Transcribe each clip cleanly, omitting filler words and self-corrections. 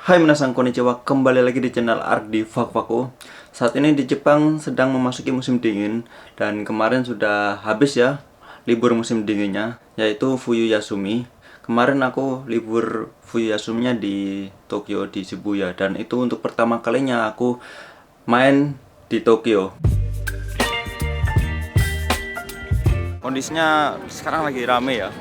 Hai minasan konnichiwa, kembali lagi di channel Ardi Fakfaku. Saat ini di Jepang sedang memasuki musim dingin. Dan kemarin sudah habis ya libur musim dinginnya, yaitu Fuyuyasumi. Kemarin aku libur Fuyuyasuminya di Tokyo, di Shibuya. Dan itu untuk pertama kalinya aku main di Tokyo. Kondisinya sekarang lagi rame ya,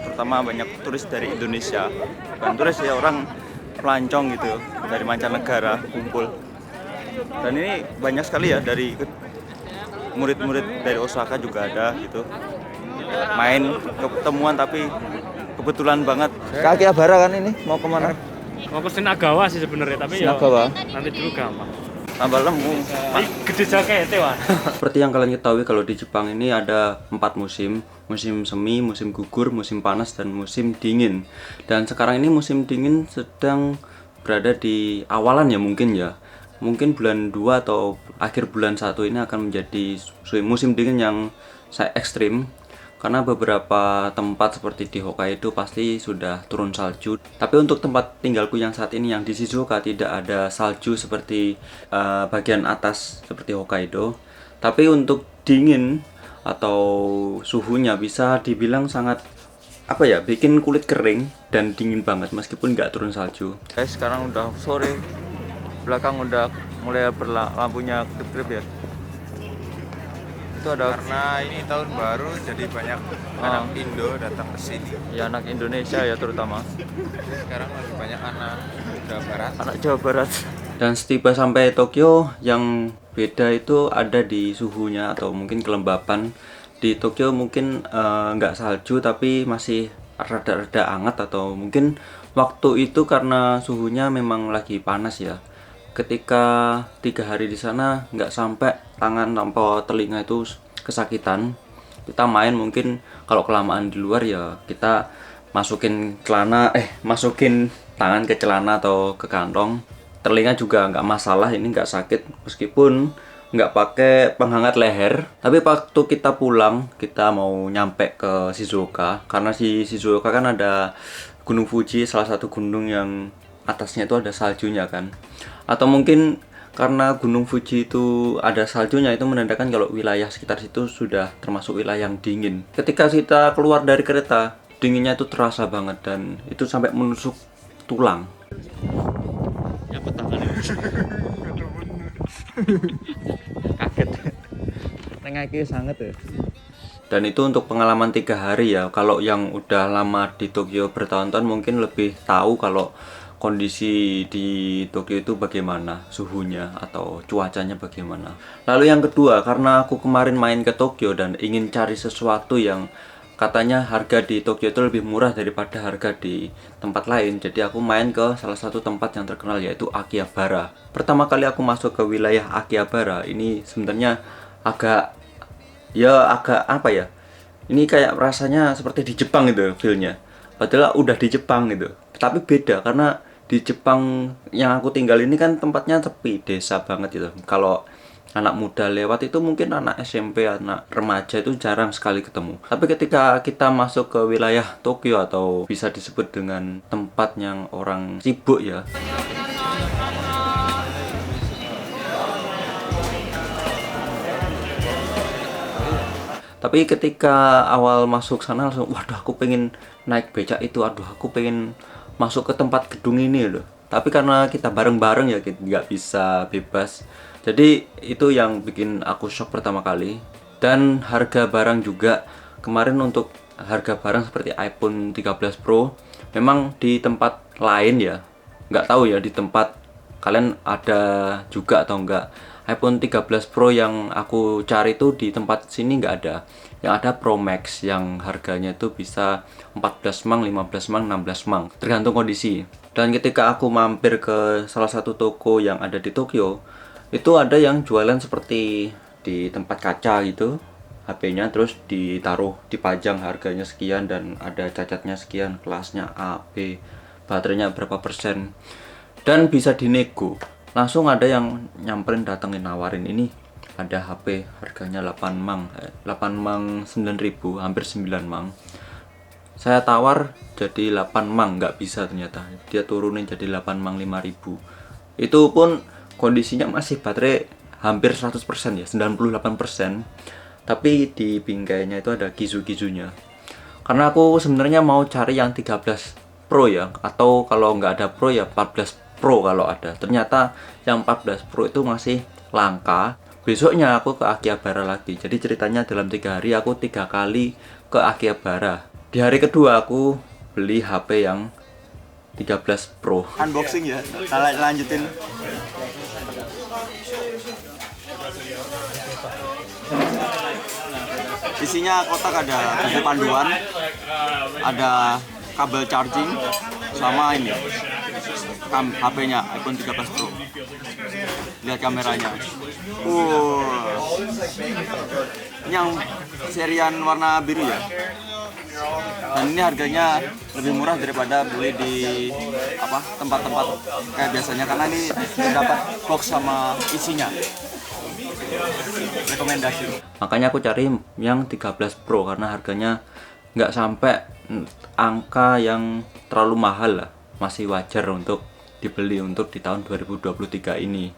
terutama banyak turis dari Indonesia. Bukan turis ya, orang pelancong gitu dari mancanegara kumpul. Dan ini banyak sekali ya, dari murid-murid dari Osaka juga ada gitu, main ketemuan. Tapi kebetulan banget ke Akihabara kan, ini mau kemana? Mau ke Shinagawa sih sebenarnya, tapi ya Shinagawa. nanti dulu gampang. Tambah lemu. Gede jaket itu, Wan. Seperti yang kalian ketahui, kalau di Jepang ini ada 4 musim. Musim semi, musim gugur, musim panas, dan musim dingin. Dan sekarang ini musim dingin sedang berada di awalan ya, mungkin ya. Mungkin bulan 2 atau akhir bulan 1 ini akan menjadi musim dingin yang saya ekstrim. Karena beberapa tempat seperti di Hokkaido pasti sudah turun salju. Tapi untuk tempat tinggalku yang saat ini, yang di Shizuoka, tidak ada salju seperti bagian atas seperti Hokkaido. Tapi untuk dingin atau suhunya bisa dibilang sangat bikin kulit kering dan dingin banget meskipun nggak turun salju. Guys, sekarang udah sore, belakang udah mulai lampunya kedip-kedip ya. Itu ada Karena ini tahun baru, jadi banyak anak Indo datang ke sini. ya, anak Indonesia ya terutama. Sekarang lagi banyak anak Jawa Barat. Anak Jawa Barat. Dan setiba sampai Tokyo, yang beda itu ada di suhunya atau mungkin kelembapan. Di Tokyo mungkin nggak salju tapi masih rada-rada hangat, atau mungkin waktu itu karena suhunya memang lagi panas ya. Ketika 3 hari di sana nggak sampai tangan tanpa telinga itu kesakitan. Kita main mungkin kalau kelamaan di luar ya kita masukin tangan ke celana atau ke kantong. Telinga juga nggak masalah, ini nggak sakit meskipun nggak pakai penghangat leher. Tapi waktu kita pulang, kita mau nyampe ke Shizuoka, karena si Shizuoka kan ada Gunung Fuji, salah satu gunung yang atasnya itu ada saljunya kan. Atau mungkin karena Gunung Fuji itu ada saljunya, itu menandakan kalau wilayah sekitar situ sudah termasuk wilayah yang dingin. Ketika kita keluar dari kereta, dinginnya itu terasa banget dan itu sampai menusuk tulang. Ya petangan itu. Kaget. Tengahnya sangat ya. Dan itu untuk pengalaman 3 hari ya. Kalau yang udah lama di Tokyo bertahun-tahun mungkin lebih tahu kalau kondisi di Tokyo itu bagaimana, suhunya atau cuacanya bagaimana. Lalu yang kedua, karena aku kemarin main ke Tokyo dan ingin cari sesuatu yang katanya harga di Tokyo itu lebih murah daripada harga di tempat lain. Jadi aku main ke salah satu tempat yang terkenal, yaitu Akihabara. Pertama kali aku masuk ke wilayah Akihabara, ini sebenarnya agak apa ya, ini kayak rasanya seperti di Jepang gitu feelnya. Padahal udah di Jepang gitu, tapi beda karena di Jepang yang aku tinggal ini kan tempatnya sepi, desa banget gitu. Kalau anak muda lewat itu mungkin anak SMP, anak remaja itu jarang sekali ketemu. Tapi ketika kita masuk ke wilayah Tokyo, atau bisa disebut dengan tempat yang orang sibuk ya, tapi ketika awal masuk sana langsung, waduh aku pengen naik becak itu, aduh aku pengen masuk ke tempat gedung ini loh. Tapi karena kita bareng-bareng ya, kita nggak bisa bebas. Jadi itu yang bikin aku shock pertama kali. Dan harga barang juga, kemarin untuk harga barang seperti iPhone 13 Pro, memang di tempat lain ya, nggak tahu ya di tempat kalian ada juga atau enggak. iPhone 13 Pro yang aku cari itu di tempat sini nggak ada. Yang ada Pro Max yang harganya itu bisa 14 mang, 15 mang, 16 mang, tergantung kondisi. Dan ketika aku mampir ke salah satu toko yang ada di Tokyo, itu ada yang jualan seperti di tempat kaca gitu, HP-nya terus ditaruh, dipajang harganya sekian dan ada cacatnya sekian, kelasnya A, B, baterainya berapa persen, dan bisa dinego. Langsung ada yang nyamperin, datengin, nawarin, ini ada HP harganya 8 mang 9.000, hampir 9 mang. Saya tawar jadi 8 mang, nggak bisa ternyata. Dia turunin jadi 8 mang 5.000. Itu pun kondisinya masih baterai hampir 100% ya, 98%. Tapi di bingkainya itu ada gizu-gizunya. Karena aku sebenarnya mau cari yang 13 Pro ya, atau kalau nggak ada Pro ya 14 Pro kalau ada. Ternyata yang 14 Pro itu masih langka. Besoknya aku ke Akihabara lagi. Jadi ceritanya dalam 3 hari aku 3 kali ke Akihabara. Di hari kedua aku beli HP yang 13 Pro. Unboxing ya, kita lanjutin. Isinya kotak ada buku panduan, ada kabel charging, sama ini HP-nya iPhone 13 Pro. Lihat kameranya. Ini yang serian warna biru ya. Dan ini harganya lebih murah daripada beli di tempat-tempat kayak biasanya, karena ini terdapat box sama isinya. Rekomendasi. Makanya aku cari yang 13 Pro karena harganya nggak sampai angka yang terlalu mahal lah, masih wajar untuk dibeli untuk di tahun 2023 ini.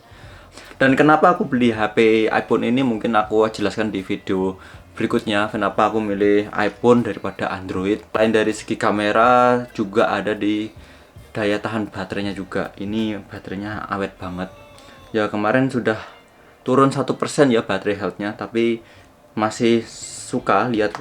Dan kenapa aku beli HP iPhone ini mungkin aku jelaskan di video berikutnya, kenapa aku milih iPhone daripada Android. Selain dari segi kamera, juga ada di daya tahan baterainya juga. Ini baterainya awet banget. Ya kemarin sudah turun 1% ya baterai health-nya, tapi masih suka lihat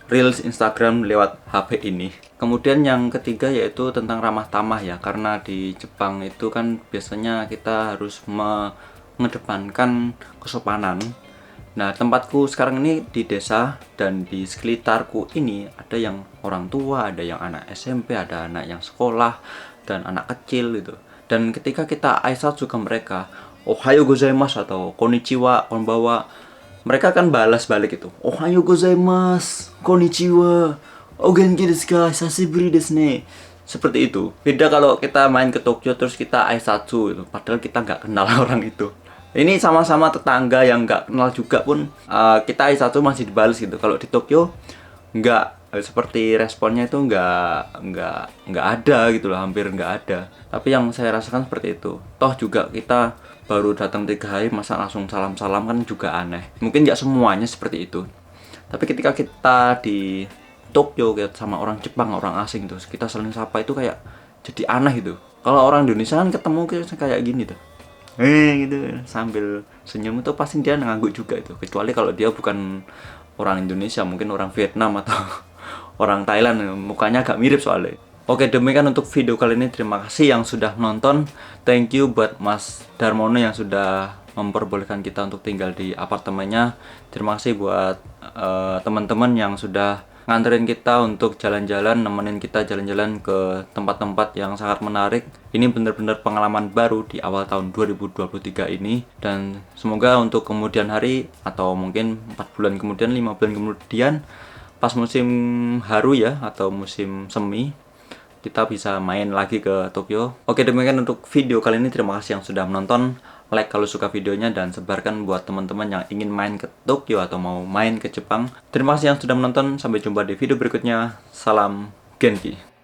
Reels Instagram lewat HP ini. Kemudian yang ketiga yaitu tentang ramah tamah ya, karena di Jepang itu kan biasanya kita harus mengedepankan kesopanan. Nah, tempatku sekarang ini di desa, dan di sekitarku ini ada yang orang tua, ada yang anak SMP, ada anak yang sekolah, dan anak kecil gitu. Dan ketika kita aisatsu ke mereka, Ohayo gozaimasu atau konnichiwa, konbawa, mereka kan balas balik itu, Ohayo gozaimasu, konnichiwa, o genki desu ka, hisashiburi desu ne. Seperti itu. Beda kalau kita main ke Tokyo terus kita aisatsu itu, padahal kita nggak kenal orang itu. Ini sama-sama tetangga yang nggak kenal juga pun kita aisatsu masih dibalas gitu. Kalau di Tokyo nggak, seperti responnya itu nggak ada gitu loh, hampir nggak ada. Tapi yang saya rasakan seperti itu. Toh juga kita baru datang 3 hari masa langsung salam-salam kan juga aneh. Mungkin nggak semuanya seperti itu. Tapi ketika kita di Tokyo sama orang Jepang, orang asing terus kita saling sapa itu kayak jadi aneh gitu. Kalau orang Indonesia kan ketemu kayak gini tuh. Gitu sambil senyum itu pasti dia ngangguk juga itu, kecuali kalau dia bukan orang Indonesia, mungkin orang Vietnam atau orang Thailand, mukanya agak mirip soalnya. Oke, demikian untuk video kali ini. Terima kasih yang sudah nonton. Thank you buat Mas Darmono yang sudah memperbolehkan kita untuk tinggal di apartemennya. Terima kasih buat teman-teman yang sudah nganterin kita untuk jalan-jalan, nemenin kita jalan-jalan ke tempat-tempat yang sangat menarik. Ini benar-benar pengalaman baru di awal tahun 2023 ini, dan semoga untuk kemudian hari atau mungkin 4 bulan kemudian, 5 bulan kemudian, pas musim haru ya atau musim semi, kita bisa main lagi ke Tokyo. Oke, demikian untuk video kali ini. Terima kasih yang sudah menonton. Like kalau suka videonya, dan sebarkan buat teman-teman yang ingin main ke Tokyo atau mau main ke Jepang. Terima kasih yang sudah menonton. Sampai jumpa di video berikutnya. Salam Genki.